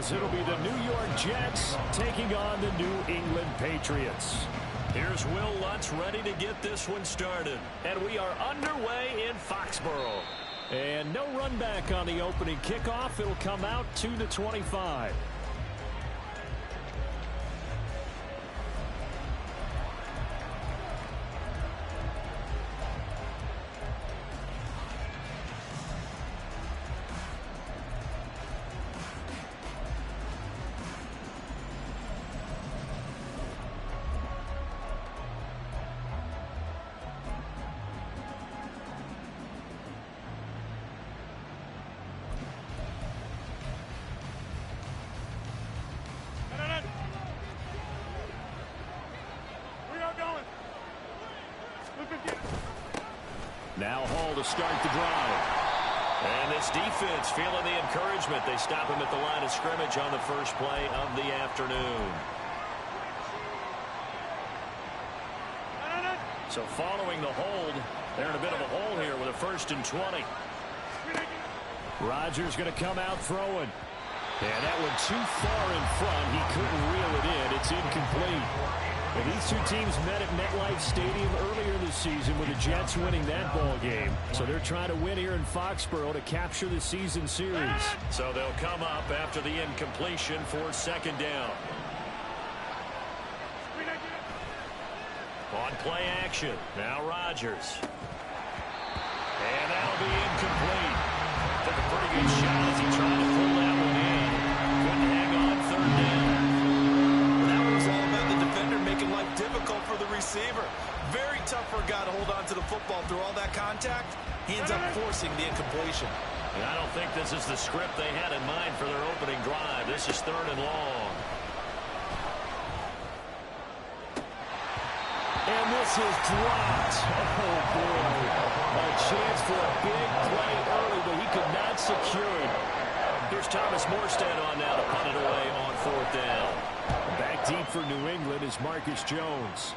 as it'll be the New York Jets taking on the New England Patriots. Here's Will Lutz ready to get this one started. And we are underway in Foxborough. And no run back on the opening kickoff. It'll come out to the 25. Now Hall to start the drive. And this defense feeling the encouragement. They stop him at the line of scrimmage on the first play of the afternoon. So following the hold, they're in a bit of a hole here with a 1st and 20. Rodgers going to come out throwing. And that one too far in front. He couldn't reel it in. It's incomplete. And these two teams met at MetLife Stadium earlier this season with the Jets winning that ball game. So they're trying to win here in Foxborough to capture the season series. So they'll come up after the incompletion for 2nd down. On play action. Now Rodgers. And that'll be incomplete. Took a pretty good shot as he tried to pull that one in. Couldn't hang on 3rd down. That was all about the defender making life difficult for the receiver. Very tough for a guy to hold on to the football through all that contact. He ends up forcing the incompletion. And I don't think this is the script they had in mind for their opening drive. This is 3rd and long. And this is dropped. Oh, boy. A chance for a big play early, but he could not secure it. Here's Thomas Morstead on now to punt it away on 4th down. Back deep for New England is Marcus Jones.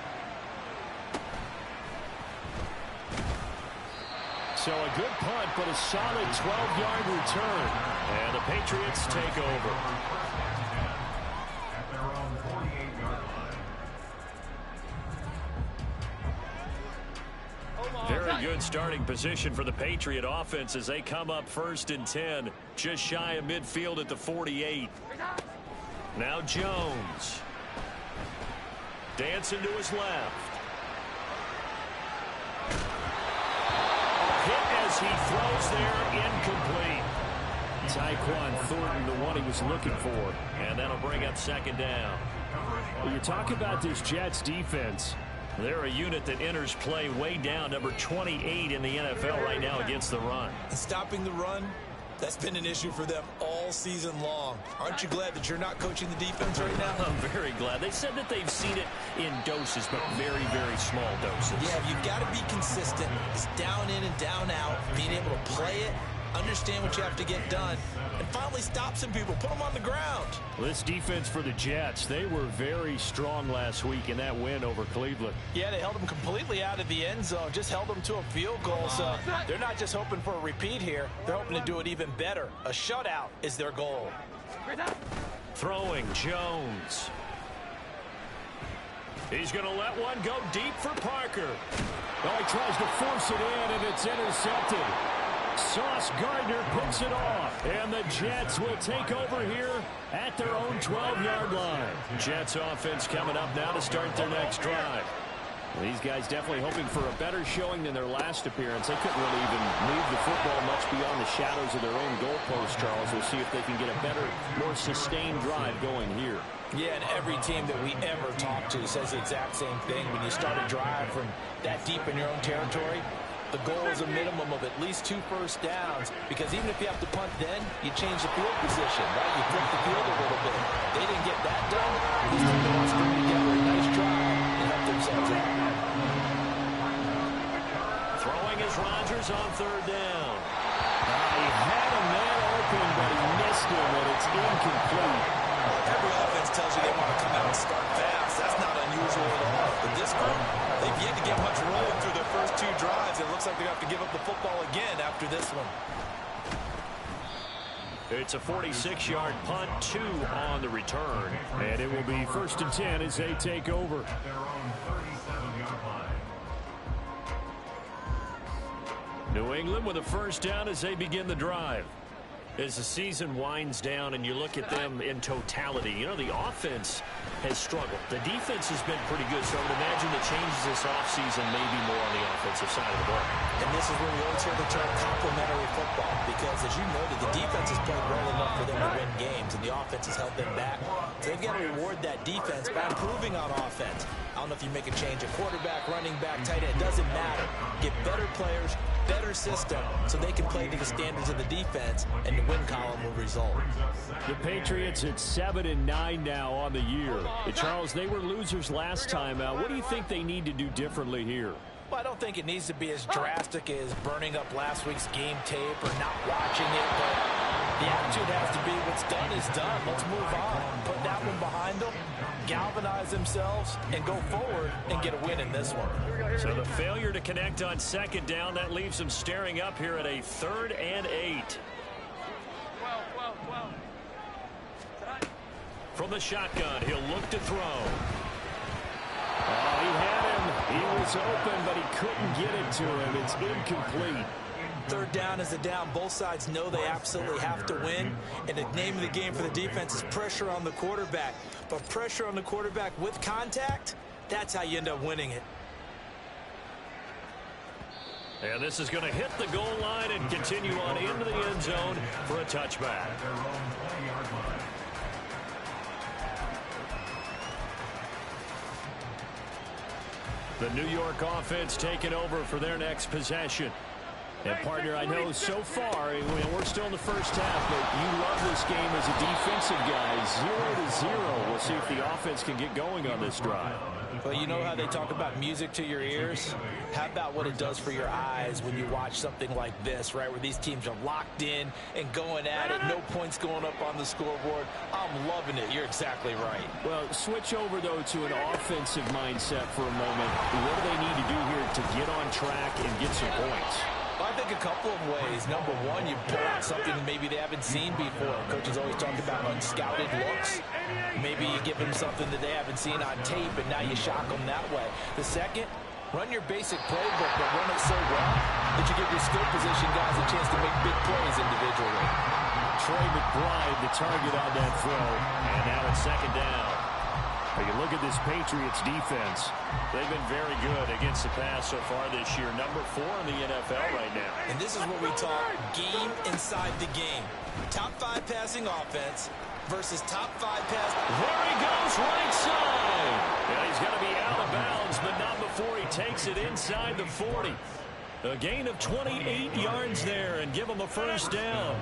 So a good punt, but a solid 12-yard return. And the Patriots take over. Very good starting position for the Patriot offense as they come up 1st and 10. Just shy of midfield at the 48. Now Jones. Dancing to his left. Hit as he throws there, incomplete. Tyquan Thornton, the one he was looking for. And that'll bring up 2nd down. Well, you talk about this Jets defense. They're a unit that enters play way down, number 28 in the NFL right now against the run. And stopping the run, that's been an issue for them all season long. Aren't you glad that you're not coaching the defense right now? I'm very glad. They said that they've seen it in doses, but very, very small doses. Yeah, you've got to be consistent. It's down in and down out, being able to play it, understand what you have to get done, and finally stop some people, put them on the ground. This defense for the Jets, they were very strong last week in that win over Cleveland. Yeah, they held them completely out of the end zone, just held them to a field goal. So they're not just hoping for a repeat here. They're hoping to do it even better. A shutout is their goal. Throwing Jones. He's going to let one go deep for Parker. Oh, he tries to force it in, and it's intercepted. Sauce Gardner picks it off, and the Jets will take over here at their own 12-yard line. Jets offense coming up now to start their next drive. Well, these guys definitely hoping for a better showing than their last appearance. They couldn't really even move the football much beyond the shadows of their own goalpost, Charles. We'll see if they can get a better, more sustained drive going here. Yeah, and every team that we ever talk to says the exact same thing. When you start a drive from that deep in your own territory, the goal is a minimum of at least 2 first downs, because even if you have to punt then, you change the field position, right? You flip the field a little bit. They didn't get that done. These teams want to string together a nice drive and help themselves out. Throwing is Rodgers on 3rd down. He had a man open, but he missed him, and it's incomplete. Every offense tells you they want to come out and start fast. That's not unusual at all. But this group, they've yet to get much rolling through their first 2 drives. It looks like they have to give up the football again after this one. It's a 46-yard punt, 2 on the return. And it will be 1st and 10 as they take over. New England with a first down as they begin the drive. As the season winds down and you look at them in totality, you know, the offense has struggled. The defense has been pretty good, so I would imagine the changes this offseason may be more on the offensive side of the ball. And this is where we always hear the term complementary football, because as you noted, the defense has played well enough for them to win games, and the offense has held them back. So they've got to reward that defense by improving on offense. I don't know if you make a change at quarterback, running back, tight end. It doesn't matter. Get better players, better system, so they can play to the standards of the defense, and the win column will result. The Patriots at 7-9 now on the year. Charles, they were losers last time out. What do you think they need to do differently here? Well, I don't think it needs to be as drastic as burning up last week's game tape or not watching it, but the attitude has to be what's done is done. Let's move on. Put that one behind them, galvanize themselves, and go forward and get a win in this one. So the failure to connect on 2nd down, that leaves them staring up here at a 3rd and 8. From the shotgun, he'll look to throw. Oh, he had him. He was open, but he couldn't get it to him. It's incomplete. 3rd down is a down. Both sides know they absolutely have to win. And the name of the game for the defense is pressure on the quarterback. But pressure on the quarterback with contact, that's how you end up winning it. And this is going to hit the goal line and continue on into the end zone for a touchback. The New York offense taking over for their next possession. And, partner, I know so far, we're still in the first half, but you love this game as a defensive guy. 0-0. We'll see if the offense can get going on this drive. Well, you know how they talk about music to your ears? How about what it does for your eyes when you watch something like this, right, where these teams are locked in and going at it, no points going up on the scoreboard? I'm loving it. You're exactly right. Well, switch over, though, to an offensive mindset for a moment. What do they need to do here to get on track and get some points? I think a couple of ways. Number one, you pull out something maybe they haven't seen before. Coaches always talk about unscouted looks. Maybe you give them something that they haven't seen on tape, and now you shock them that way. The second, run your basic playbook, but run it so well that you give your skill position guys a chance to make big plays individually. Trey McBride, the target on that throw. And now it's 2nd down. You look at this Patriots defense. They've been very good against the pass so far this year. Number 4 in the NFL right now. And this is what we talk game inside the game. Top 5 passing offense versus top 5 pass. There he goes, right side. Yeah, he's going to be out of bounds, but not before he takes it inside the 40. A gain of 28 yards there and give him a first down.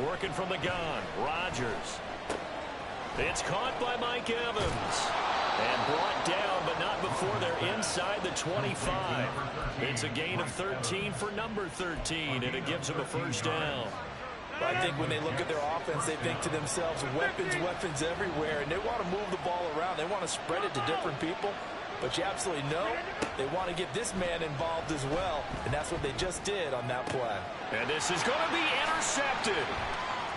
Working from the gun, Rodgers. It's caught by Mike Evans. And brought down, but not before they're inside the 25. It's a gain of 13 for number 13, and it gives them a first down. I think when they look at their offense, they think to themselves, weapons everywhere, and they want to move the ball around. They want to spread it to different people. But you absolutely know they want to get this man involved as well, and that's what they just did on that play. And this is going to be intercepted.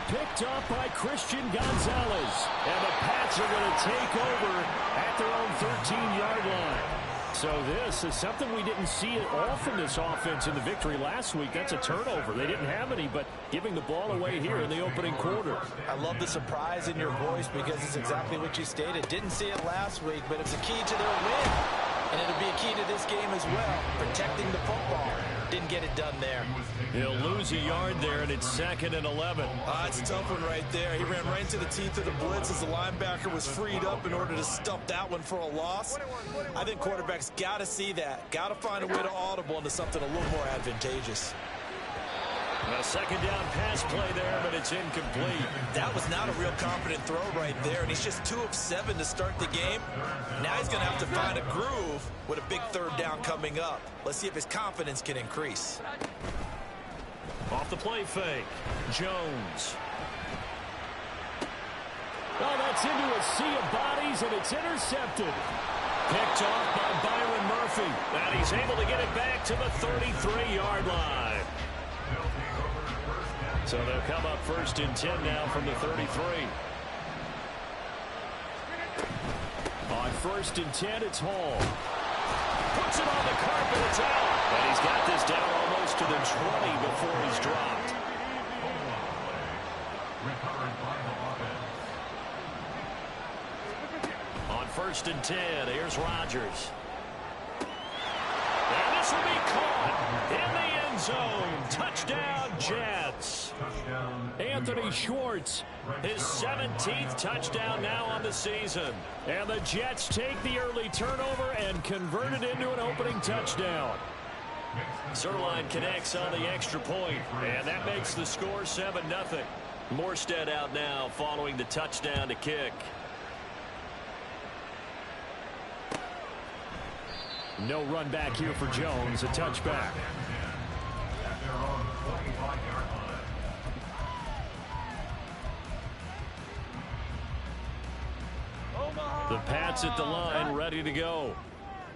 Picked up by Christian Gonzalez. And the Pats are going to take over at their own 13-yard line. So this is something we didn't see at all from this offense in the victory last week. That's a turnover. They didn't have any, but giving the ball away here in the opening quarter. I love the surprise in your voice because it's exactly what you stated. Didn't see it last week, but it's a key to their win. And it'll be a key to this game as well, protecting the football. Didn't get it done there. He'll lose a yard there, and it's 2nd and 11. It's a tough one right there. He ran right into the teeth of the blitz as the linebacker was freed up in order to stuff that one for a loss. I think quarterbacks got to see that. Got to find a way to audible into something a little more advantageous. A 2nd down pass play there, but it's incomplete. That was not a real confident throw right there, and he's just 2 of 7 to start the game. Now he's going to have to find a groove with a big 3rd down coming up. Let's see if his confidence can increase. Off the play fake, Jones. Oh, that's into a sea of bodies, and it's intercepted. Picked off by Byron Murphy. Murphy. And he's able to get it back to the 33-yard line. So they'll come up 1st and 10 now from the 33. On 1st and 10, it's Hall. Puts it on the carpet, it's out. And he's got this down almost to the 20 before he's dropped. On 1st and 10, here's Rodgers. And this will be caught in the end zone. Touchdown, Jets. Anthony Schwartz. His 17th touchdown now on the season. And the Jets take the early turnover and convert it into an opening touchdown. Zerline connects on the extra point, and that makes the score 7-0. Morstead out now following the touchdown to kick. No run back here for Jones, a touchback. The Pats at the line, ready to go.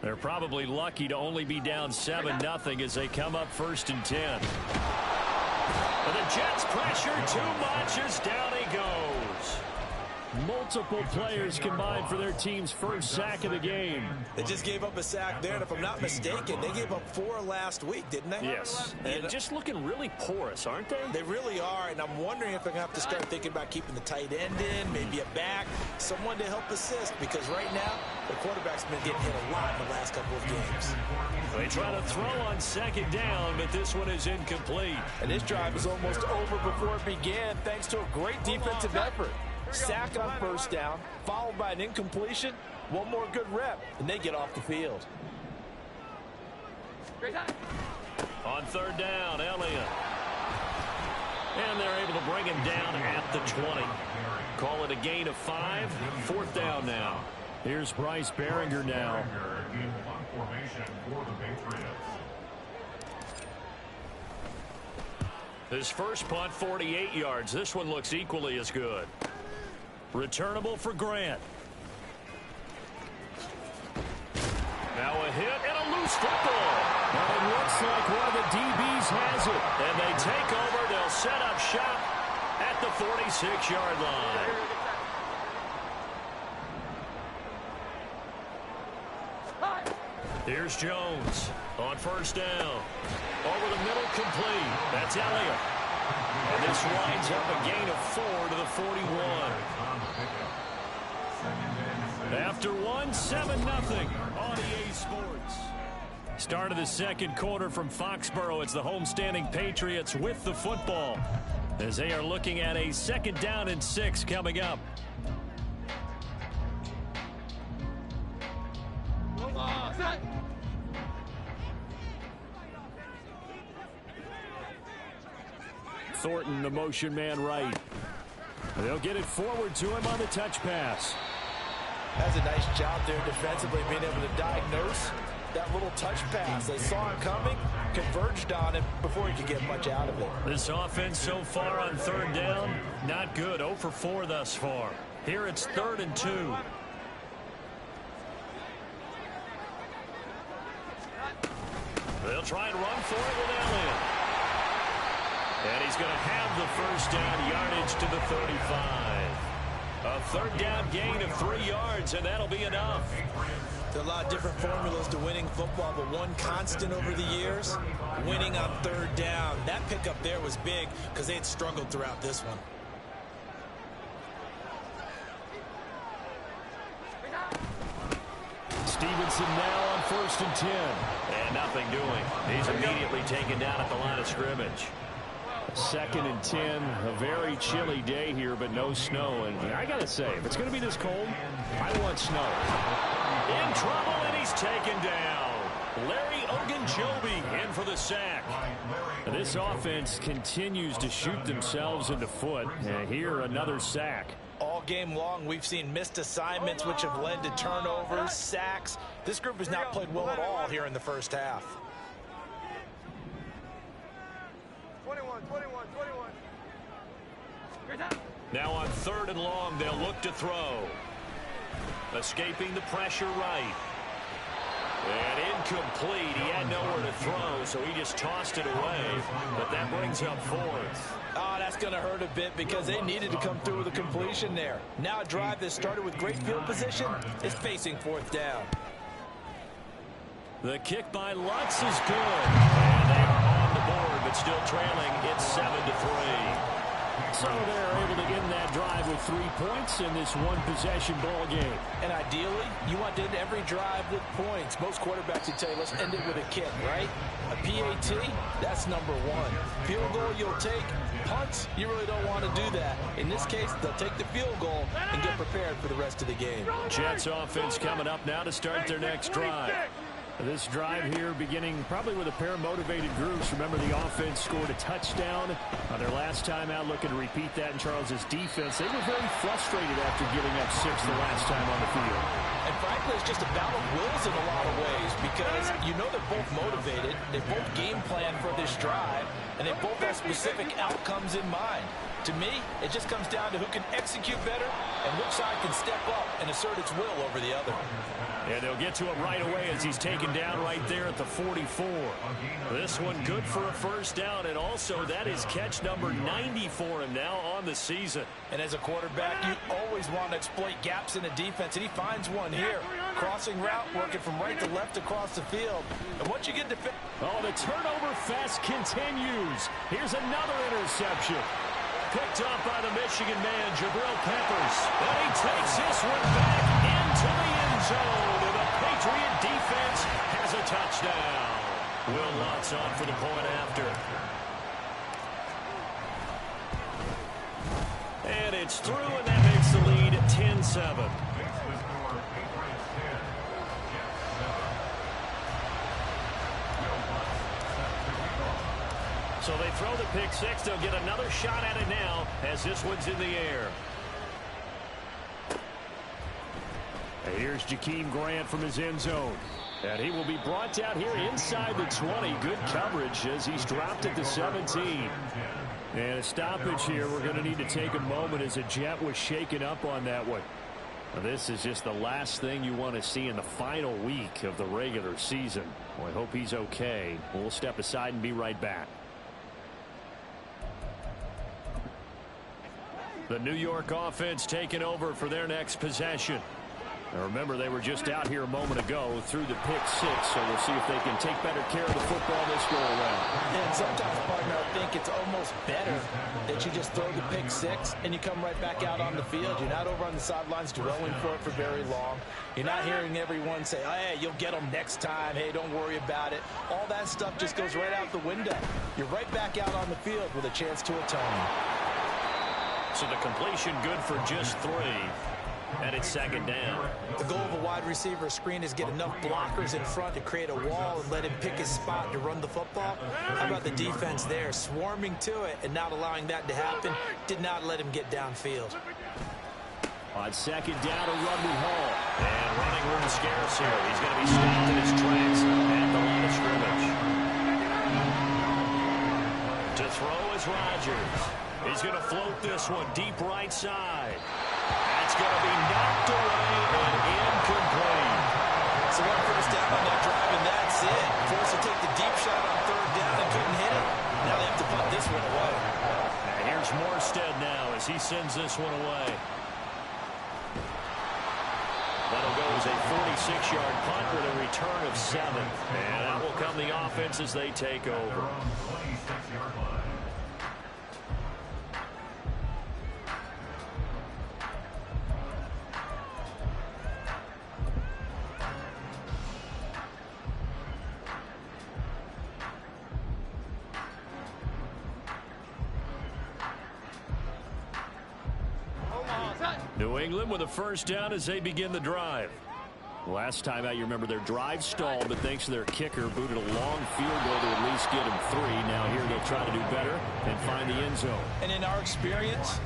They're probably lucky to only be down 7-0 as they come up 1st and 10. And the Jets pressure too much as down he goes. Multiple players combined for their team's first sack of the game. They just gave up a sack there, and if I'm not mistaken, they gave up 4 last week, didn't they? Yes, and just looking really porous, aren't they? They really are, and I'm wondering if they're going to have to start thinking about keeping the tight end in, maybe a back, someone to help assist, because right now, the quarterback's been getting hit a lot in the last couple of games. They try to throw on 2nd down, but this one is incomplete. And this drive is almost over before it began, thanks to a great defensive effort. Sack on 1st down, followed by an incompletion. One more good rep, and they get off the field. On 3rd down, Elliott. And they're able to bring him down at the 20. Call it a gain of 5. 4th down now. Here's Bryce Behringer now. His first punt, 48 yards. This one looks equally as good. Returnable for Grant. Now a hit and a loose football. And it looks like one of the DBs has it. And they take over. They'll set up shop at the 46-yard line. Here's Jones on 1st down. Over the middle, complete. That's Elliott. And this winds up a gain of 4 to the 41. After 7-0 on EA Sports. Start of the 2nd quarter from Foxborough. It's the homestanding Patriots with the football as they are looking at a 2nd down and 6 coming up. Thornton, the motion man right. They'll get it forward to him on the touch pass. That's a nice job there defensively, being able to diagnose that little touch pass. They saw him coming, converged on him before he could get much out of it. This offense so far on 3rd down, not good. 0 for 4 thus far. Here it's 3rd and 2. They'll try and run for it with Elliott. And he's going to have the 1st down, yardage to the 35. A 3rd down gain of 3 yards, and that'll be enough. There are a lot of different formulas to winning football, but one constant over the years, winning on 3rd down. That pickup there was big because they had struggled throughout this one. Stevenson now on 1st and 10. And nothing doing. He's immediately taken down at the line of scrimmage. 2nd and 10, a very chilly day here, but no snow. And I got to say, if it's going to be this cold, I want snow. In trouble, and he's taken down. Larry Ogunjobi in for the sack. This offense continues to shoot themselves in the foot. And here, another sack. All game long, we've seen missed assignments, which have led to turnovers, sacks. This group has not played well at all here in the 1st half. 21. Now on 3rd and long, they'll look to throw. Escaping the pressure right. And incomplete. He had nowhere to throw, so he just tossed it away. But that brings up fourth. Oh, that's going to hurt a bit because they needed to come through with a completion there. Now a drive that started with great field position is facing fourth down. The kick by Lutz is good. And they are on the board, but still trailing. It's 7-3. So they're able to end that drive with 3 points in this one-possession ball game. And ideally, you want to end every drive with points. Most quarterbacks would tell you, let's end it with a kick, right? A PAT, that's number one. Field goal, you'll take. Punts, you really don't want to do that. In this case, they'll take the field goal and get prepared for the rest of the game. Jets offense coming up now to start their next drive. This drive here beginning probably with a pair of motivated groups. Remember, the offense scored a touchdown on their last time out, looking to repeat that in Charles's defense. They were very frustrated after giving up 6 the last time on the field. And frankly, it's just a battle of wills in a lot of ways because you know they're both motivated, they both game plan for this drive, and they both have specific outcomes in mind. To me, it just comes down to who can execute better and which side can step up and assert its will over the other. And they'll get to him right away as he's taken down right there at the 44. This one good for a first down, and also that is catch number 90 for him now on the season. And as a quarterback, you always want to exploit gaps in the defense, and he finds one here. Crossing route, working from right to left across the field. And once you get to... Oh, the turnover fest continues. Here's another interception. Picked up by the Michigan man, Jabril Peppers. And he takes this one back into the end zone. And the Patriot defense has a touchdown. Will Lutz on for the point after. And it's through, and that makes the lead 10-7. So they throw the pick six. They'll get another shot at it now as this one's in the air. And here's Jakeem Grant from his end zone. And he will be brought down here inside the 20. Good coverage as he's dropped at the 17. And a stoppage here. We're going to need to take a moment as a Jet was shaken up on that one. Now, this is just the last thing you want to see in the final week of the regular season. Well, I hope he's okay. We'll step aside and be right back. The New York offense taking over for their next possession. Now remember, they were just out here a moment ago through the pick six, so we'll see if they can take better care of the football this go around. And sometimes, partner, I think it's almost better that you just throw the pick six and you come right back out on the field. You're not over on the sidelines dwelling for it for very long. You're not hearing everyone say, oh, hey, you'll get them next time. Hey, don't worry about it. All that stuff just goes right out the window. You're right back out on the field with a chance to atone. So the completion good for just 3. And it's second down. The goal of a wide receiver screen is get enough blockers in front to create a wall and let him pick his spot to run the football. How about the defense there, swarming to it and not allowing that to happen? Did not let him get downfield. On second down, a run with Hall. And running room scarce here. He's going to be stopped in his tracks at the line of scrimmage. To throw is Rodgers. He's going to float this one deep right side. That's going to be knocked away and incomplete. So one first down on that drive, and that's it. Forced to take the deep shot on third down and couldn't hit it. Now they have to punt this one away. And here's Morstead now as he sends this one away. That'll go as a 46-yard punt with a return of 7. And out will come the offense as they take over. New England with a first down as they begin the drive. Last time out, you remember their drive stalled, but thanks to their kicker, booted a long field goal to at least get him 3. Now here they'll try to do better and find the end zone. And in our experience,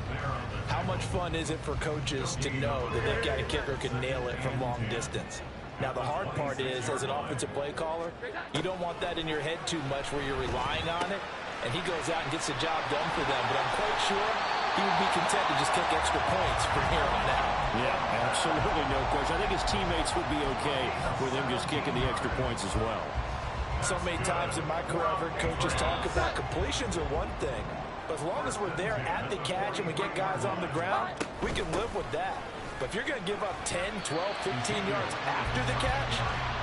how much fun is it for coaches to know that they've got a kicker who can nail it from long distance? Now, the hard part is, as an offensive play caller, you don't want that in your head too much where you're relying on it, and he goes out and gets the job done for them. But I'm quite sure he would be content to just kick extra points from here on out. Yeah, absolutely, no question. I think his teammates would be okay with him just kicking the extra points as well. So many times in my career, I've heard coaches talk about completions are one thing, but as long as we're there at the catch and we get guys on the ground, we can live with that. But if you're going to give up 10, 12, 15 yards after the catch,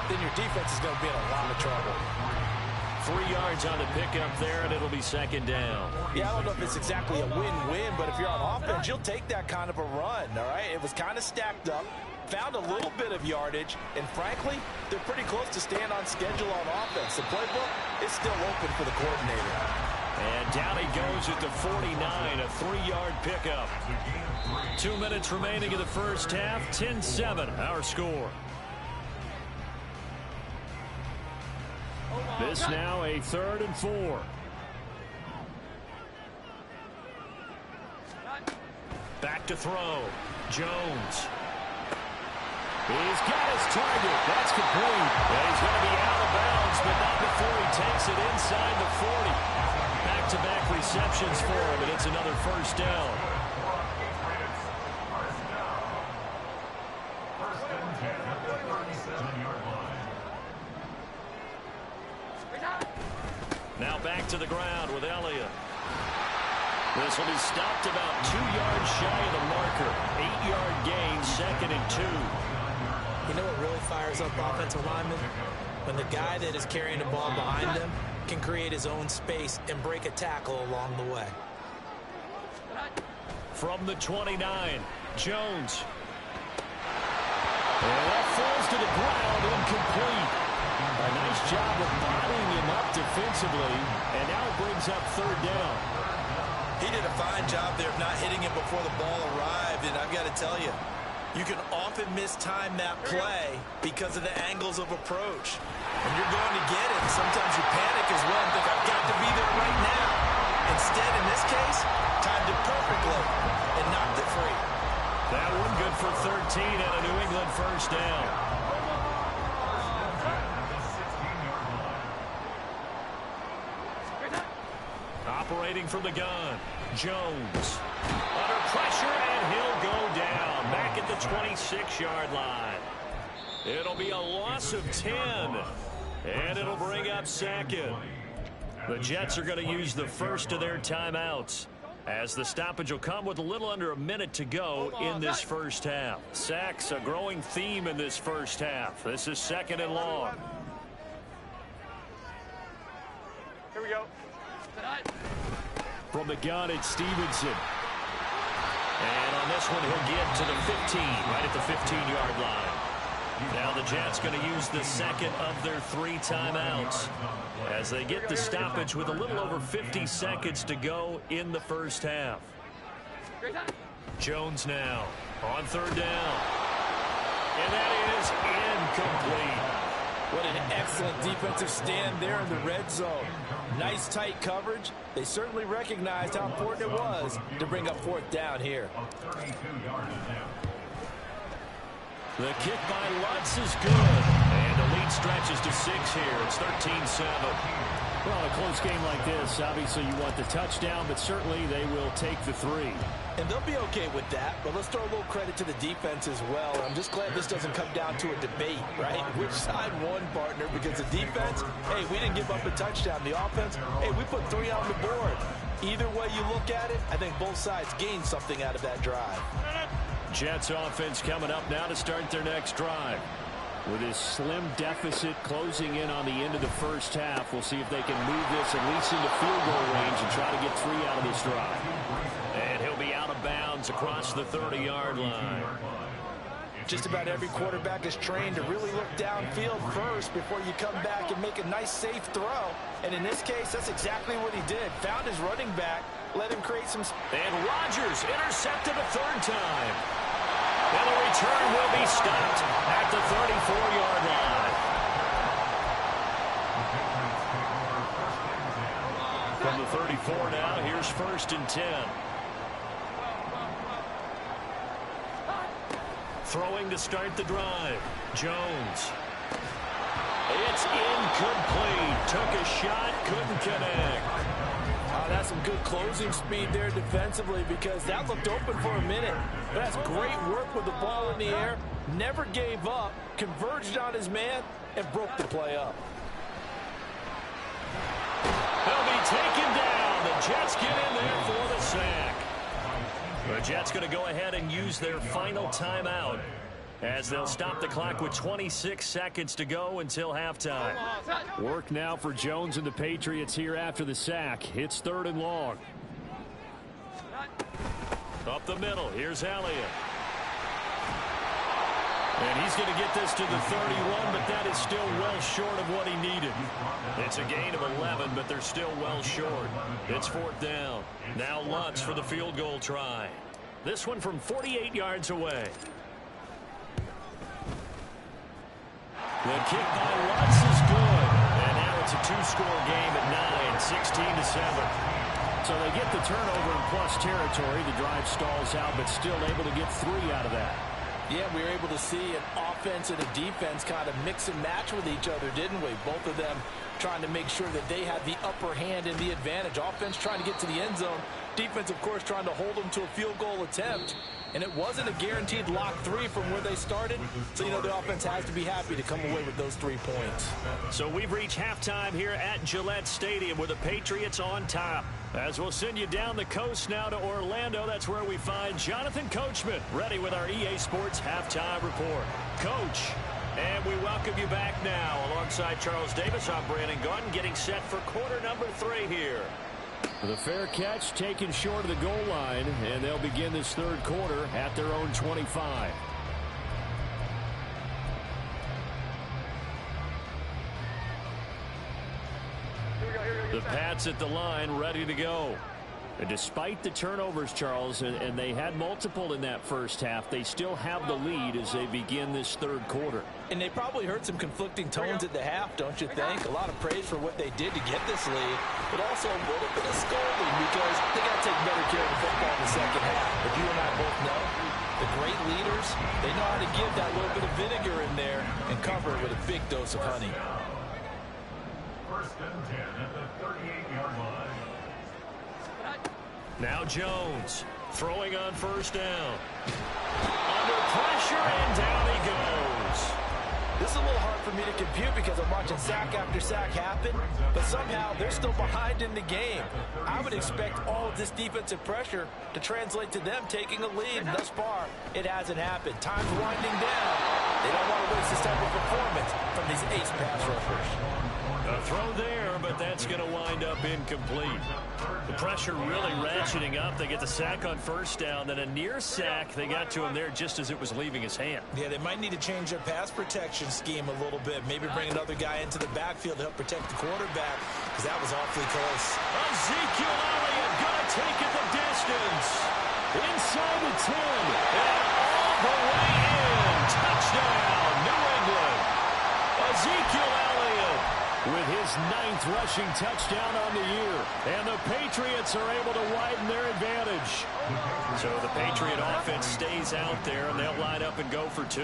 then your defense is going to be in a lot of trouble. 3 yards on the pickup there, and it'll be second down. Yeah, I don't know if it's exactly a win-win, but if you're on offense, you'll take that kind of a run, all right? It was kind of stacked up, found a little bit of yardage, and frankly, they're pretty close to staying on schedule on offense. The playbook is still open for the coordinator. And down he goes at the 49, a 3-yard pickup. 2 minutes remaining in the first half, 10-7, our score. This now a 3rd and 4. Back to throw. Jones. He's got his target. That's complete. And he's going to be out of bounds, but not before he takes it inside the 40. Back-to-back receptions for him, and it's another first down. Now back to the ground with Elliott. This will be stopped about 2 yards shy of the marker. 8-yard gain, 2nd and 2. You know what really fires up offensive linemen? When the guy that is carrying the ball behind them can create his own space and break a tackle along the way. From the 29, Jones. And that falls to the ground, incomplete. A nice job of bodying him up defensively, and now it brings up 3rd down. He did a fine job there of not hitting him before the ball arrived, and I've got to tell you, you can often mistime that play because of the angles of approach. When you're going to get it, sometimes you panic as well and think, I've got to be there right now. Instead, in this case, timed it perfectly and knocked it free. That one good for 13 and a New England first down. Operating from the gun, Jones. Under pressure, and he'll go down. Back at the 26-yard line. It'll be a loss of 10, and it'll bring up 2nd. The Jets are going to use the first of their timeouts, as the stoppage will come with a little under a minute to go in this first half. Sacks, a growing theme in this first half. This is 2nd and long. Here we go. From the gun, it's Stevenson. And on this one, he'll get to the 15, right at the 15-yard line. Now the Jets going to use the 2nd of their 3 timeouts as they get the stoppage with a little over 50 seconds to go in the first half. Jones now on 3rd down. And that is incomplete. What an excellent defensive stand there in the red zone. Nice tight coverage. They certainly recognized how important it was to bring up 4th down here. The kick by Lutz is good. And the lead stretches to 6 here. It's 13-7. Well, a close game like this, obviously you want the touchdown, but certainly they will take the 3. And they'll be okay with that, but let's throw a little credit to the defense as well. I'm just glad this doesn't come down to a debate, right? Which side won, partner? Because the defense, hey, we didn't give up a touchdown. The offense, hey, we put 3 on the board. Either way you look at it, I think both sides gained something out of that drive. Jets offense coming up now to start their next drive. With his slim deficit closing in on the end of the first half, we'll see if they can move this at least into field goal range and try to get 3 out of this drive. And he'll be out of bounds across the 30-yard line. Just about every quarterback is trained to really look downfield first before you come back and make a nice, safe throw. And in this case, that's exactly what he did. Found his running back, let him create some... And Rodgers intercepted a 3rd time. And the return will be stopped at the 34-yard line. From the 34 now, here's 1st and 10. Throwing to start the drive. Jones. It's incomplete. Took a shot, couldn't connect. that's some good closing speed there defensively because that looked open for a minute. But that's great work with the ball in the air. Never gave up, converged on his man, and broke the play up. He'll be taken down. The Jets get in there for the sack. The Jets going to go ahead and use their final timeout as they'll stop the clock with 26 seconds to go until halftime. Work now for Jones and the Patriots here after the sack. It's 3rd and long. Up the middle. Here's Elliott. And he's going to get this to the 31, but that is still well short of what he needed. It's a gain of 11, but they're still well short. It's 4th down. Now Lutz for the field goal try. This one from 48 yards away. The kick by Lutz is good. And now it's a 2-score game at 9, 16-7. So they get the turnover in plus territory. The drive stalls out, but still able to get 3 out of that. Yeah, we were able to see an offense and a defense kind of mix and match with each other, didn't we? Both of them trying to make sure that they had the upper hand and the advantage. Offense trying to get to the end zone. Defense, of course, trying to hold them to a field goal attempt. And it wasn't a guaranteed lock 3 from where they started. So, the offense has to be happy to come away with those 3 points. So we've reached halftime here at Gillette Stadium with the Patriots on top. As we'll send you down the coast now to Orlando, that's where we find Jonathan Coachman ready with our EA Sports Halftime Report. Coach, and we welcome you back now. Alongside Charles Davis, I'm Brandon Gunn, getting set for quarter number 3 here. The fair catch taken short of the goal line, and they'll begin this 3rd quarter at their own 25. The Pats at the line, ready to go. And despite the turnovers, Charles, and they had multiple in that first half, they still have the lead as they begin this 3rd quarter. And they probably heard some conflicting tones at the half, don't you think? A lot of praise for what they did to get this lead, but also a little bit of scolding because they got to take better care of the football in the second half. But you and I both know the great leaders, they know how to give that little bit of vinegar in there and cover it with a big dose of honey. 1st and 10 at the 38-yard line. Now Jones throwing on 1st down. Under pressure, and down he goes. This is a little hard for me to compute because I'm watching sack after sack happen, but somehow they're still behind in the game. I would expect all of this defensive pressure to translate to them taking a lead, and thus far, it hasn't happened. Time's winding down. They don't want to waste this type of performance from these ace pass rushers. A throw there, but that's going to wind up incomplete. The pressure really ratcheting up. They get the sack on 1st down, then a near sack. They got to him there just as it was leaving his hand. Yeah, they might need to change their pass protection scheme a little bit. Maybe bring another guy into the backfield to help protect the quarterback because that was awfully close. Ezekiel Elliott going to take it the distance. Inside the 10. And all the way in. Touchdown, New England. Ezekiel Elliott with his 9th rushing touchdown on the year. And the Patriots are able to widen their advantage. So the Patriot offense stays out there, and they'll line up and go for 2.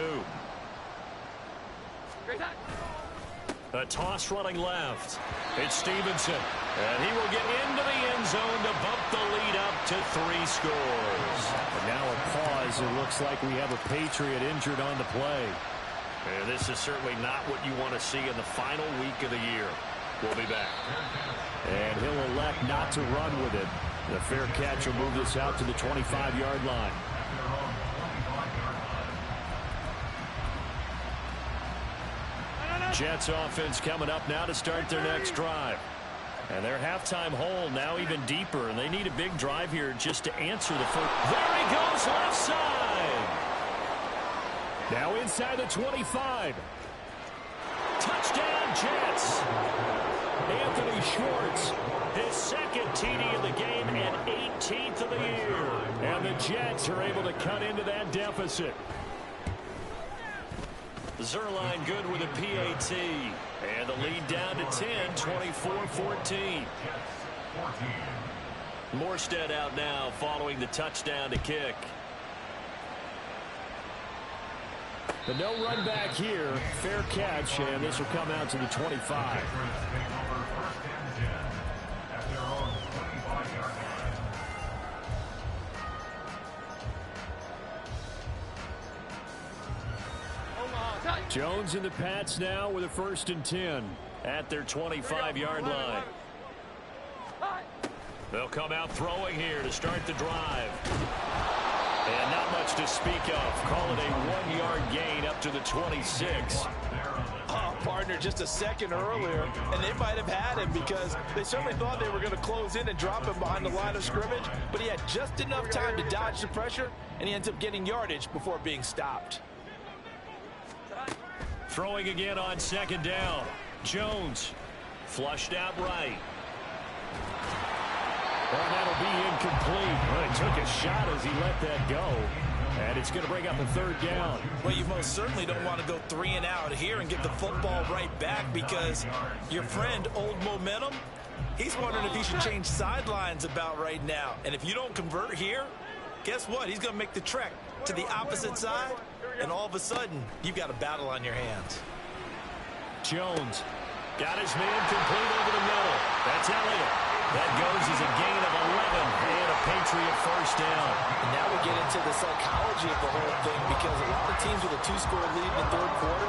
A toss running left. It's Stevenson. And he will get into the end zone to bump the lead up to 3 scores. And now a pause. It looks like we have a Patriot injured on the play. And this is certainly not what you want to see in the final week of the year. We'll be back. And he'll elect not to run with it. The fair catch will move this out to the 25-yard line. Jets offense coming up now to start their next drive. And their halftime hole now even deeper, and they need a big drive here just to answer the first. There he goes, left side. Now inside the 25. Touchdown, Jets. Anthony Schwartz. His 2nd TD of the game and 18th of the year. And the Jets are able to cut into that deficit. Zerline good with a PAT. And the lead down to 10, 24-14. Morstead out now following the touchdown to kick. But no run back here. Fair catch, and this will come out to the 25. Jones and the Pats now with a 1st and 10 at their 25-yard line. They'll come out throwing here to start the drive. And not much to speak of. Call it a 1-yard gain up to the 26. Oh, partner, just a second earlier, and they might have had him because they certainly thought they were going to close in and drop him behind the line of scrimmage, but he had just enough time to dodge the pressure, and he ends up getting yardage before being stopped. Throwing again on 2nd down. Jones flushed out right. And that'll be incomplete. Well, he took a shot as he let that go. And it's going to bring up a 3rd down. Well, you most certainly don't want to go 3 and out here and get the football right back because your friend, Old Momentum, he's wondering if he should change sidelines about right now. And if you don't convert here, guess what? He's going to make the trek to the opposite side, and all of a sudden, you've got a battle on your hands. Jones got his man complete over the middle. That's Elliott. That goes as a gain of 11 and a Patriot 1st down. And now we get into the psychology of the whole thing because a lot of teams with a 2-score lead in the 3rd quarter,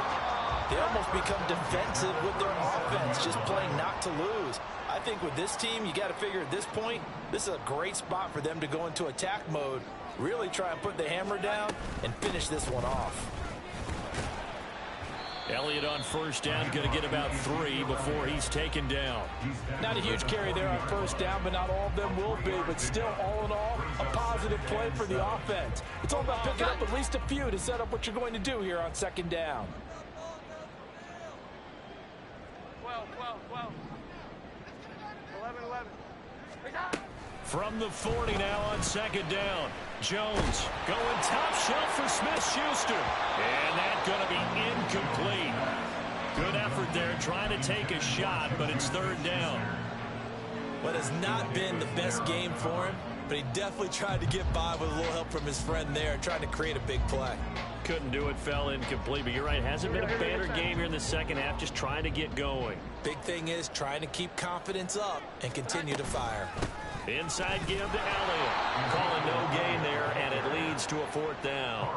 they almost become defensive with their offense, just playing not to lose. I think with this team, you got to figure at this point, this is a great spot for them to go into attack mode, really try and put the hammer down and finish this one off. Elliott on 1st down, going to get about 3 before he's taken down. Not a huge carry there on 1st down, but not all of them will be. But still, all in all, a positive play for the offense. It's all about picking up at least a few to set up what you're going to do here on 2nd down. 12, 11. From the 40 now on 2nd down. Jones going top shelf for Smith-Schuster. And that's going to be incomplete. Good effort there trying to take a shot, but it's 3rd down. But it's not been the best game for him, but he definitely tried to get by with a little help from his friend there, trying to create a big play. Couldn't do it, fell incomplete, but you're right, hasn't been a banner game here in the 2nd half, just trying to get going. Big thing is trying to keep confidence up and continue to fire. Inside give to Elliott. Calling no gain there, and it leads to a 4th down.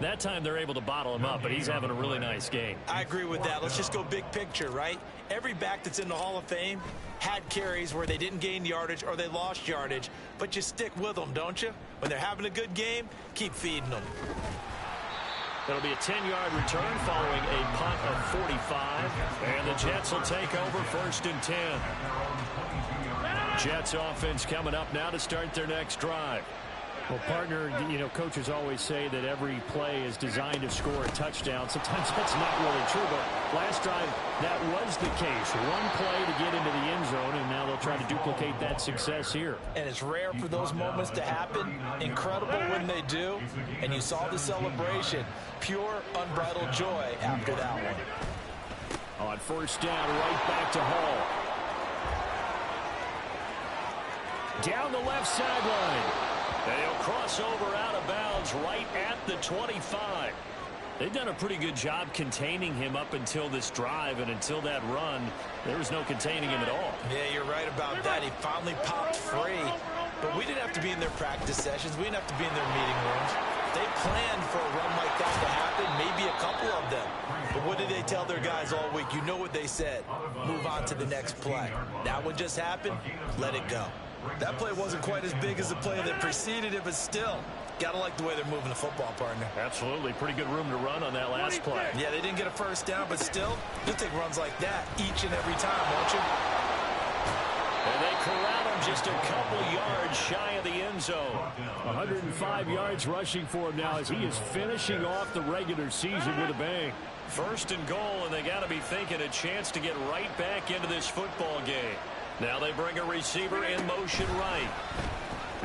That time they're able to bottle him up, but he's having a really nice game. I agree with that. Let's just go big picture, right? Every back that's in the Hall of Fame had carries where they didn't gain yardage or they lost yardage, but you stick with them, don't you? When they're having a good game, keep feeding them. That'll be a 10-yard return following a punt of 45, and the Jets will take over 1st and 10. Jets offense coming up now to start their next drive. Well, partner, you know, coaches always say that every play is designed to score a touchdown. Sometimes that's not really true, but last drive, that was the case. One play to get into the end zone, and now they'll try to duplicate that success here. And it's rare for those moments to happen. Incredible when they do. And you saw the celebration. Pure, unbridled joy after that one. On 1st down, right back to Hall. Down the left sideline. They'll cross over out of bounds right at the 25. They've done a pretty good job containing him up until this drive, and until that run, there was no containing him at all. Yeah, you're right about that. He finally popped free. But we didn't have to be in their practice sessions. We didn't have to be in their meeting rooms. They planned for a run like that to happen, maybe a couple of them. But what did they tell their guys all week? You know what they said. Move on to the next play. That one just happened. Let it go. That play wasn't quite as big as the play that preceded it, but still, got to like the way they're moving the football, partner. Absolutely. Pretty good room to run on that last play. Yeah, they didn't get a 1st down, but still, you'll take runs like that each and every time, won't you? And they corral him just a couple yards shy of the end zone. 105 yards rushing for him now as he is finishing off the regular season with a bang. 1st and goal, and they got to be thinking a chance to get right back into this football game. Now they bring a receiver in motion right.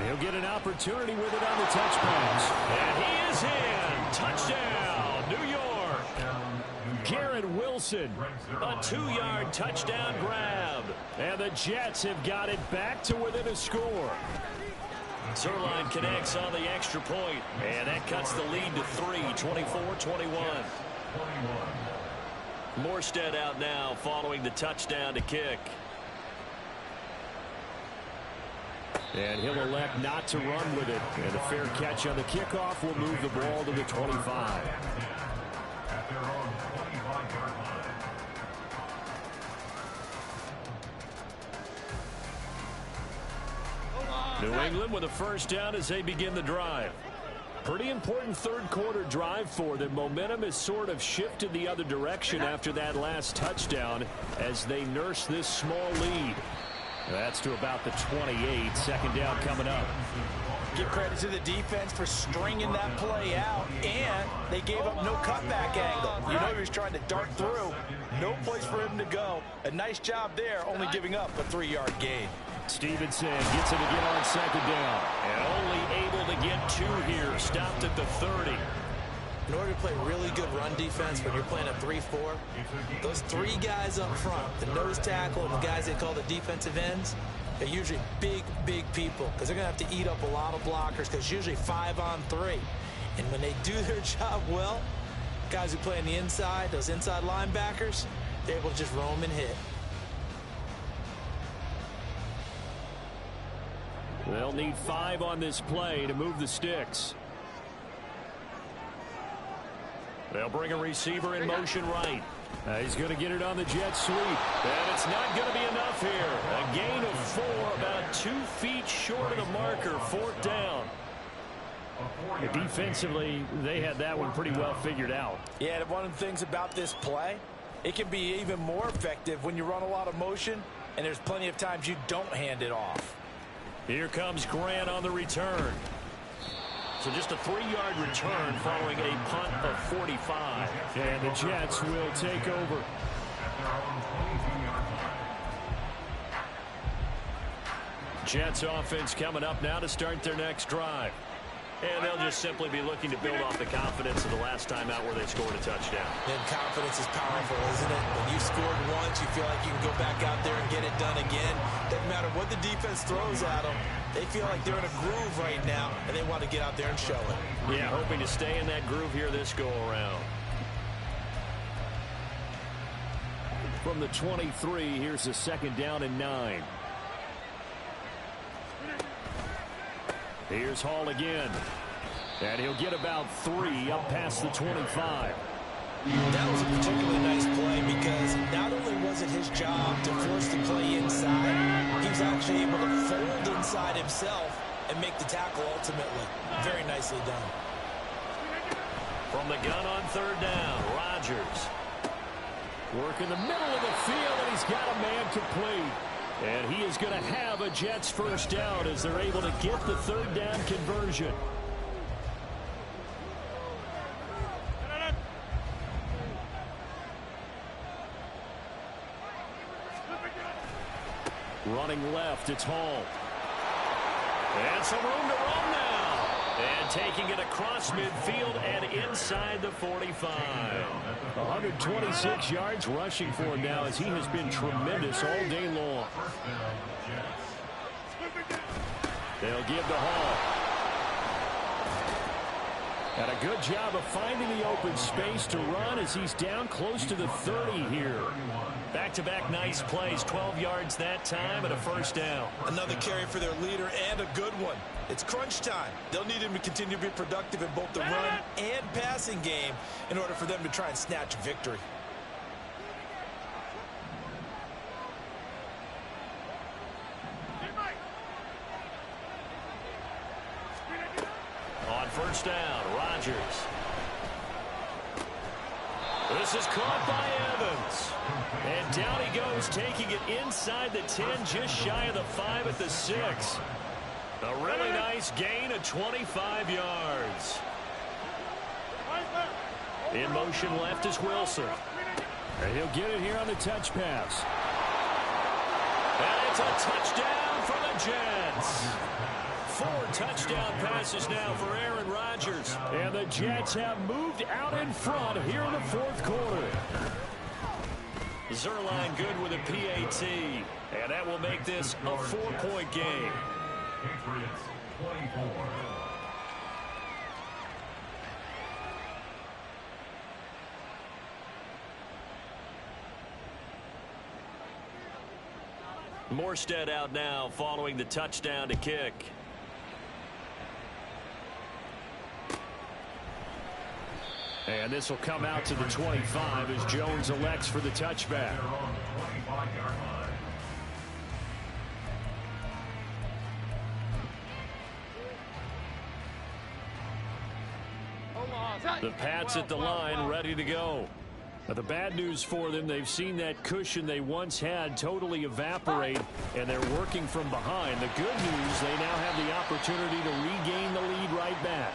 He'll get an opportunity with it on the touch pass. And he is in. Touchdown, New York. Garrett Wilson. A 2-yard touchdown grab. And the Jets have got it back to within a score. Zuerlein connects on the extra point, and that cuts the lead to 3, 24-21. Morstead out now following the touchdown to kick. And he'll elect not to run with it. And a fair catch on the kickoff will move the ball to the 25. New England with a first down as they begin the drive. Pretty important third quarter drive for them. Momentum has sort of shifted the other direction after that last touchdown as they nurse this small lead. That's to about the 28. Second down coming up. Give credit to the defense for stringing that play out, and they gave up no cutback angle. You know he was trying to dart through. No place for him to go. A nice job there, only giving up a 3-yard gain. Stevenson gets it again on second down. And only able to get 2 here. Stopped at the 30. In order to play really good run defense when you're playing a 3-4, those 3 guys up front, the nose tackle and the guys they call the defensive ends, they're usually big, big people because they're going to have to eat up a lot of blockers because usually 5 on 3. And when they do their job well, guys who play on the inside, those inside linebackers, they're able to just roam and hit. They'll need 5 on this play to move the sticks. They'll bring a receiver in motion right. He's going to get it on the jet sweep. And it's not going to be enough here. A gain of 4, about 2 feet short of the marker. 4th down. Defensively, they had that one pretty well figured out. Yeah, and one of the things about this play, it can be even more effective when you run a lot of motion, and there's plenty of times you don't hand it off. Here comes Grant on the return. So just a 3-yard return following a punt of 45. And the Jets will take over. Jets offense coming up now to start their next drive. And they'll just simply be looking to build off the confidence of the last time out where they scored a touchdown. And confidence is powerful, isn't it? When you scored once, you feel like you can go back out there and get it done again. Doesn't matter what the defense throws at them. They feel like they're in a groove right now, and they want to get out there and show it. Yeah, hoping to stay in that groove here this go-around. From the 23, here's a second down and 9. Here's Hall again. And he'll get about 3 up past the 25. That was a particularly nice play because not only was it his job to force the play inside, he was actually able to fold inside himself and make the tackle ultimately. Very nicely done. From the gun on 3rd down, Rodgers. Work in the middle of the field, and he's got a man complete. And he is going to have a Jets first down as they're able to get the 3rd down conversion. Running left, it's Hall. And some room to run now. And taking it across midfield and inside the 45. 126 yards rushing for him now as he has been tremendous all day long. They'll give to Hall. And a good job of finding the open space to run as he's down close to the 30 here. Back-to-back nice plays, 12 yards that time and a first down. Another carry for their leader and a good one. It's crunch time. They'll need him to continue to be productive in both the run and passing game in order for them to try and snatch a victory. On first down, Rodgers. This is caught by Evans. And down he goes, taking it inside the 10, just shy of the 5 at the 6. A really nice gain of 25 yards. In motion left is Wilson. And he'll get it here on the touch pass. And it's a touchdown for the Jets. 4 touchdown passes now for Aaron Rodgers. And the Jets have moved out in front here in the 4th quarter. Zuerlein good with a PAT. And that will make this a 4-point game. Patriots 24. Morstead out now following the touchdown to kick. And this will come out to the 25 as Jones elects for the touchback. The Pats at the line, ready to go. But the bad news for them, they've seen that cushion they once had totally evaporate, and they're working from behind. The good news, they now have the opportunity to regain the lead right back.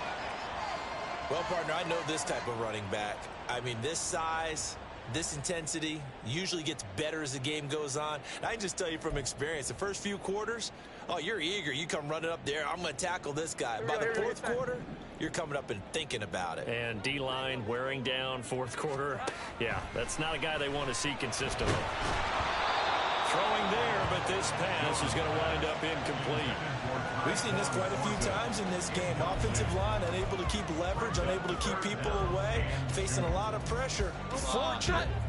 Well, partner, I know this type of running back. I mean, this size, this intensity usually gets better as the game goes on. And I can just tell you from experience, the first few quarters, oh, you're eager. You come running up there, I'm going to tackle this guy. By the fourth quarter, you're coming up and thinking about it. And D-line wearing down fourth quarter. Yeah, that's not a guy they want to see consistently. Throwing there, but this pass is going to wind up incomplete. We've seen this quite a few times in this game. Offensive line unable to keep leverage, unable to keep people away, facing a lot of pressure.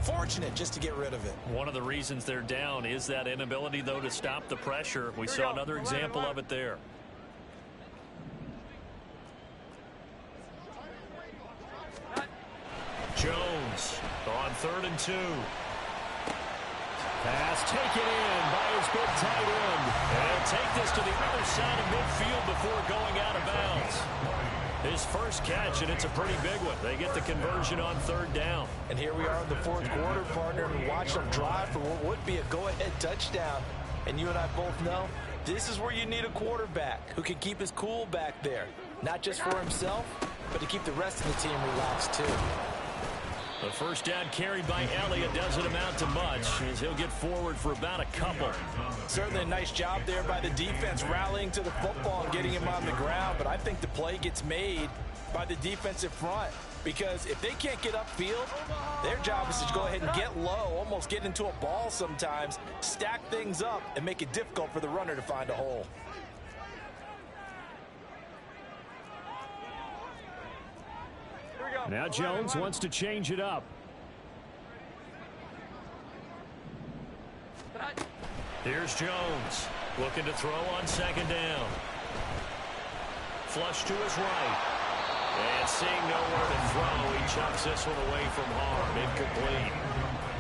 Fortunate just to get rid of it. One of the reasons they're down is that inability, though, to stop the pressure. We saw another example of it there. Jones on 3rd and 2. Pass taken in by his big tight end. And take this to the other side of midfield before going out of bounds. His first catch, and it's a pretty big one. They get the conversion on 3rd down. And here we are in the fourth quarter, partner, and watch them drive for what would be a go-ahead touchdown. And you and I both know this is where you need a quarterback who can keep his cool back there. Not just for himself, but to keep the rest of the team relaxed too. The first down carried by Elliott doesn't amount to much as he'll get forward for about a couple. Certainly a nice job there by the defense rallying to the football and getting him on the ground, but I think the play gets made by the defensive front because if they can't get upfield, their job is to go ahead and get low, almost get into a ball sometimes, stack things up, and make it difficult for the runner to find a hole. Now Jones wants to change it up. Here's Jones looking to throw on 2nd down. Flush to his right. And seeing nowhere to throw, he chucks this one away from harm. Incomplete.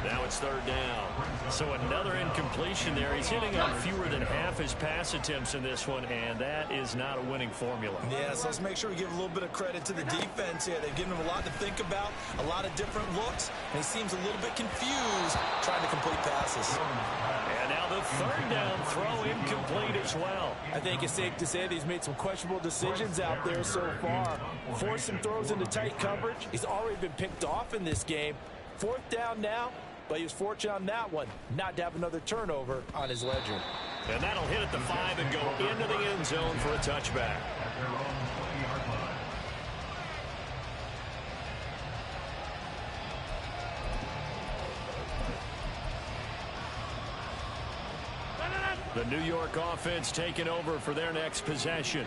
Now it's 3rd down. So another incompletion there. He's hitting on fewer than half his pass attempts in this one, and that is not a winning formula. Yeah, so let's make sure we give a little bit of credit to the defense here. They've given him a lot to think about, a lot of different looks, and he seems a little bit confused trying to complete passes. And now the 3rd down throw incomplete as well. I think it's safe to say that he's made some questionable decisions out there so far. Forced some throws into tight coverage. He's already been picked off in this game. 4th down now. But he was fortunate on that one, not to have another turnover on his ledger. And that'll hit at the 5 and go into the end zone for a touchback. The New York offense taking over for their next possession.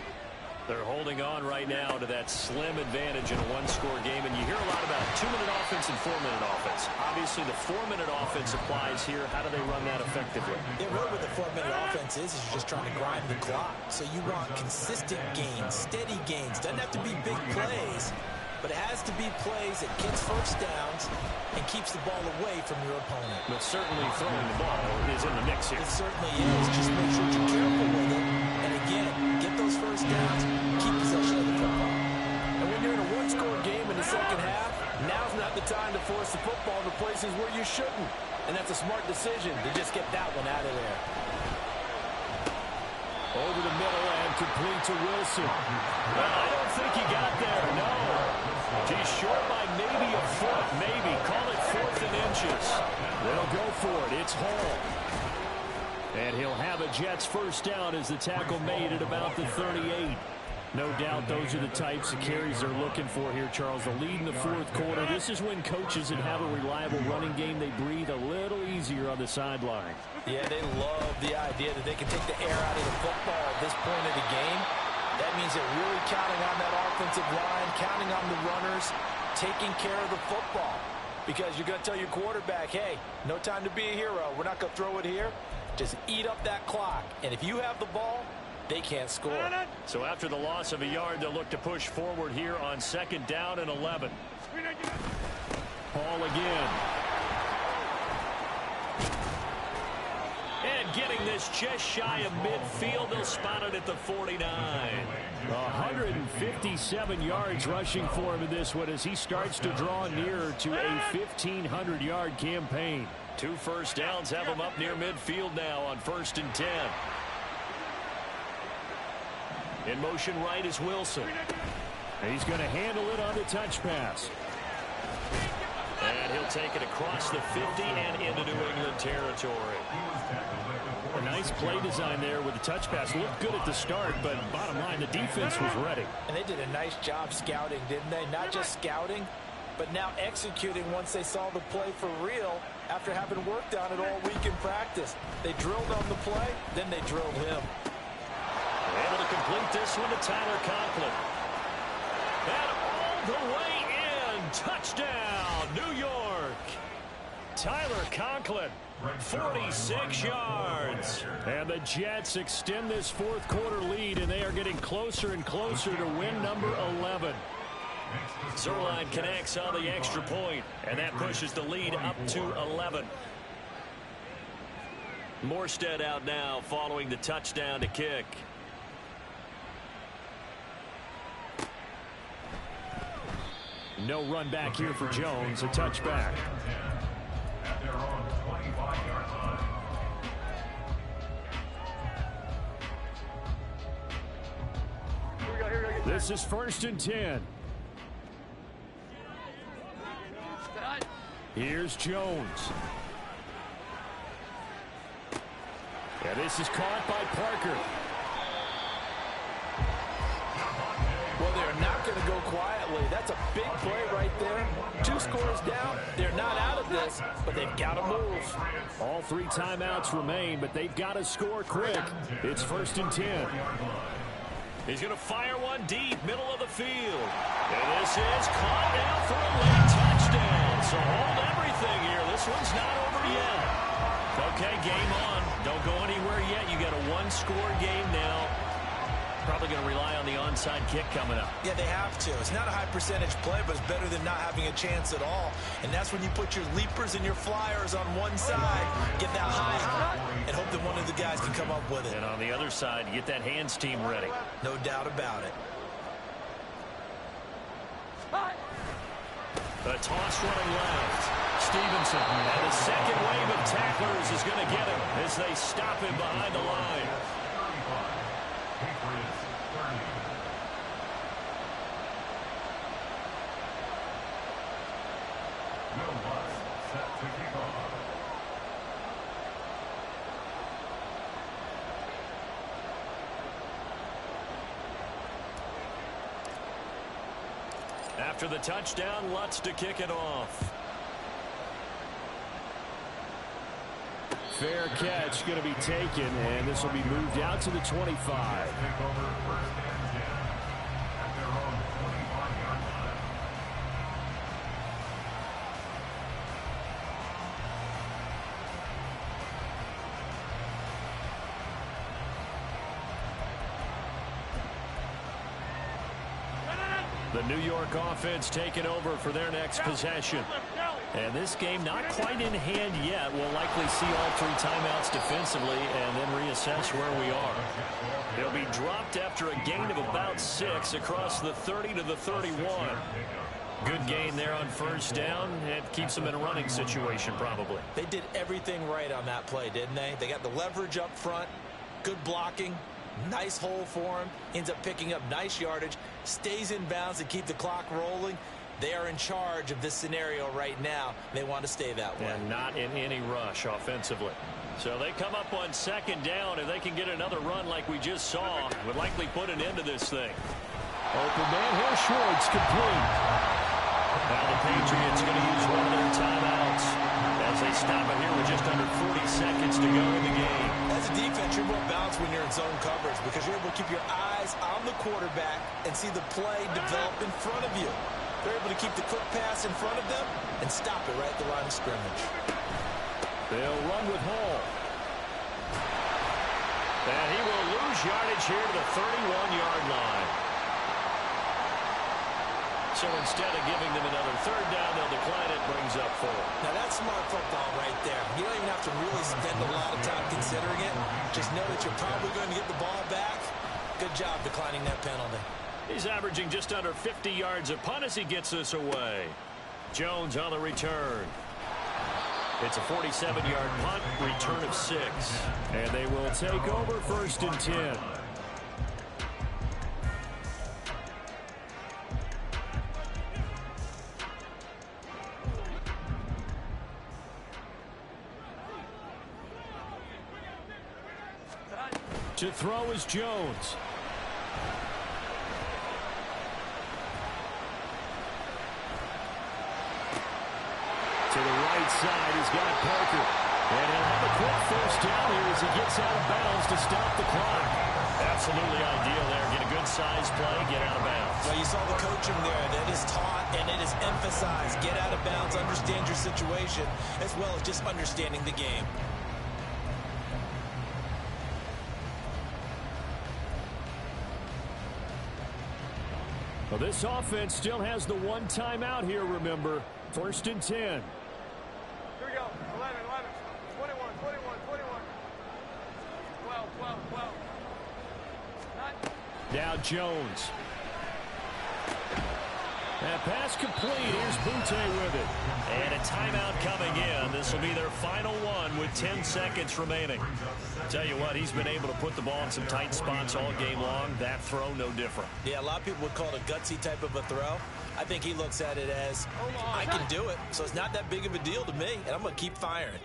They're holding on right now to that slim advantage in a one-score game. And you hear a lot about 2-minute offense and 4-minute offense. Obviously, the 4-minute offense applies here. How do they run that effectively? Yeah, really what the 4-minute offense is you're just trying to grind the clock. So you want consistent gains, steady gains. Doesn't have to be big plays, but it has to be plays that gets first downs and keeps the ball away from your opponent. But certainly throwing the ball is in the mix here. It certainly is. Just make sure you're careful with it. And again, get those first downs, keep possession of the football. And when you're in a one-score game in the second half, now's not the time to force the football to places where you shouldn't. And that's a smart decision to just get that one out of there. Over the middle and complete to Wilson. Well, I don't think he got there, no. He's short by maybe a foot, maybe. Call it 4th and inches. They'll go for it. It's Hall. And he'll have a Jets first down as the tackle made at about the 38. No doubt those are the types of carries they're looking for here, Charles. The lead in the 4th quarter. This is when coaches that have a reliable running game, they breathe a little easier on the sideline. Yeah, they love the idea that they can take the air out of the football at this point of the game. That means they're really counting on that offensive line, counting on the runners, taking care of the football. Because you're going to tell your quarterback, hey, no time to be a hero. We're not going to throw it here. Just eat up that clock. And if you have the ball, they can't score. So after the loss of a yard, they'll look to push forward here on 2nd down and 11. Hall again. And getting this just shy of midfield. They'll spot it at the 49. 157 yards rushing for him in this one as he starts to draw nearer to a 1,500-yard campaign. 2 first downs have him up near midfield now on 1st and 10. In motion right is Wilson. He's going to handle it on the touch pass. And he'll take it across the 50 and into New England territory. A nice play design there with the touch pass. Looked good at the start, but bottom line, the defense was ready. And they did a nice job scouting, didn't they? Not just scouting, but now executing once they saw the play for real after having worked on it all week in practice. They drilled on the play, then they drilled him. Able to complete this one to Tyler Conklin. And all the way in. Touchdown, New York. Tyler Conklin, 46 yards. And the Jets extend this fourth quarter lead, and they are getting closer and closer to win number 11. Zuerlein connects on the extra point, and that pushes the lead up to 11. Morstead out now following the touchdown to kick. No run back here for Jones, a touchback. At their own 25-yard line. This is 1st and 10. Here's Jones. And this is caught by Parker. Well, they're not going to go quietly. That's a big play right there. 2 scores down. They're not out of this, but they've got to move. All 3 timeouts remain, but they've got to score quick. It's 1st and 10. He's going to fire one deep, middle of the field. And this is caught now for a late touchdown. So hold everything here. This one's not over yet. Okay, game on. Don't go anywhere yet. You got a 1-score game now. Probably going to rely on the onside kick coming up. Yeah, they have to. It's not a high percentage play, but it's better than not having a chance at all. And that's when you put your leapers and your flyers on one side, get that high, and hope that one of the guys can come up with it. And on the other side, get that hands team ready. No doubt about it. The toss running left. Stevenson. And the second wave of tacklers is going to get him as they stop him behind the line. Patriots 30. Will Lutz set to kick off. After the touchdown, Lutz to kick it off. Fair catch going to be taken, and this will be moved out to the 25. Take over 1st and 10. At their own 25-yard line. The New York offense taking over for their next possession. And this game not quite in hand yet. We'll likely see all 3 timeouts defensively and then reassess where we are. They'll be dropped after a gain of about 6 across the 30 to the 31. Good gain there on 1st down. It keeps them in a running situation probably. They did everything right on that play, didn't they? They got the leverage up front, good blocking, nice hole for him, ends up picking up nice yardage, stays in bounds to keep the clock rolling. They are in charge of this scenario right now. They want to stay that way. And not in any rush offensively. So they come up on 2nd down. If they can get another run like we just saw, would likely put an end to this thing. Open man here, Schwartz, complete. Now the Patriots going to use one of their timeouts as they stop it here with just under 40 seconds to go in the game. As a defense, you're more balanced when you're in zone coverage because you're able to keep your eyes on the quarterback and see the play develop in front of you. They're able to keep the quick pass in front of them and stop it right at the line of scrimmage. They'll run with Hall. And he will lose yardage here to the 31-yard line. So instead of giving them another third down, they'll decline it, brings up 4. Now, that's smart football right there. You don't even have to really spend a lot of time considering it. Just know that you're probably going to get the ball back. Good job declining that penalty. He's averaging just under 50 yards a punt as he gets this away. Jones on the return. It's a 47-yard punt, return of 6. And they will take over 1st and 10. To throw is Jones. To the right side, he's got Parker. And he'll have a quick first down here as he gets out of bounds to stop the clock. Absolutely ideal there. Get a good size play, get out of bounds. Well, you saw the coaching there. That is taught and it is emphasized. Get out of bounds, understand your situation, as well as just understanding the game. Well, this offense still has the one timeout here, remember. 1st and 10. Here we go. 11, 21, 21, 21. 12, 12, 12. 9. Now Jones. And pass complete. Here's Butte with it. And a timeout coming in. This will be their final one with 10 seconds remaining. Tell you what, he's been able to put the ball in some tight spots all game long. That throw, no different. Yeah, a lot of people would call it a gutsy type of a throw. I think he looks at it as, I can do it, so it's not that big of a deal to me, and I'm going to keep firing.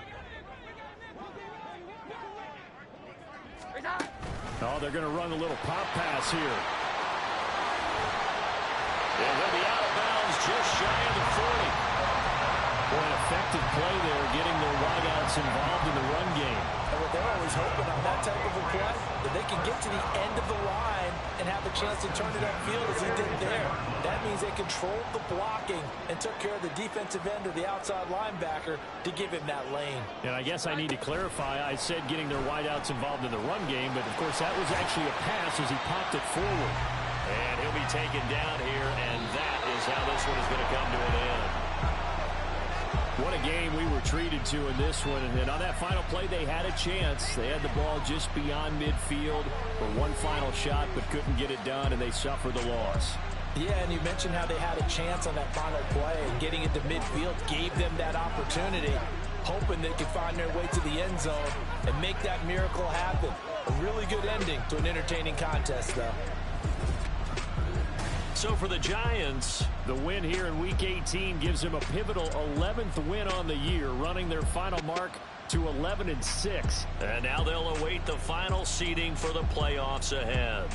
Oh, they're going to run a little pop pass here. And he'll be out of bounds just shy of the 40. Boy, an effective play there, getting their wideouts involved in the run game. And what they're always hoping on that type of a play, that they can get to the end of the line and have a chance to turn it upfield as he did there. That means they controlled the blocking and took care of the defensive end or the outside linebacker to give him that lane. And I guess I need to clarify, I said getting their wideouts involved in the run game, but of course that was actually a pass as he popped it forward. And he'll be taken down here, and that is how this one is going to come to an end. What a game we were treated to in this one. And on that final play, they had a chance. They had the ball just beyond midfield for one final shot, but couldn't get it done, and they suffered the loss. Yeah, and you mentioned how they had a chance on that final play, and getting into midfield gave them that opportunity, hoping they could find their way to the end zone and make that miracle happen. A really good ending to an entertaining contest, though. So for the Giants, the win here in Week 18 gives them a pivotal 11th win on the year, running their final mark to 11-6. And now they'll await the final seeding for the playoffs ahead.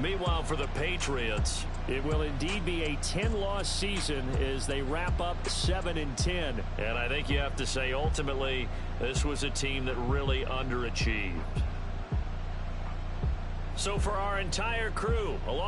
Meanwhile, for the Patriots, it will indeed be a 10-loss season as they wrap up 7-10. And I think you have to say, ultimately, this was a team that really underachieved. So for our entire crew, along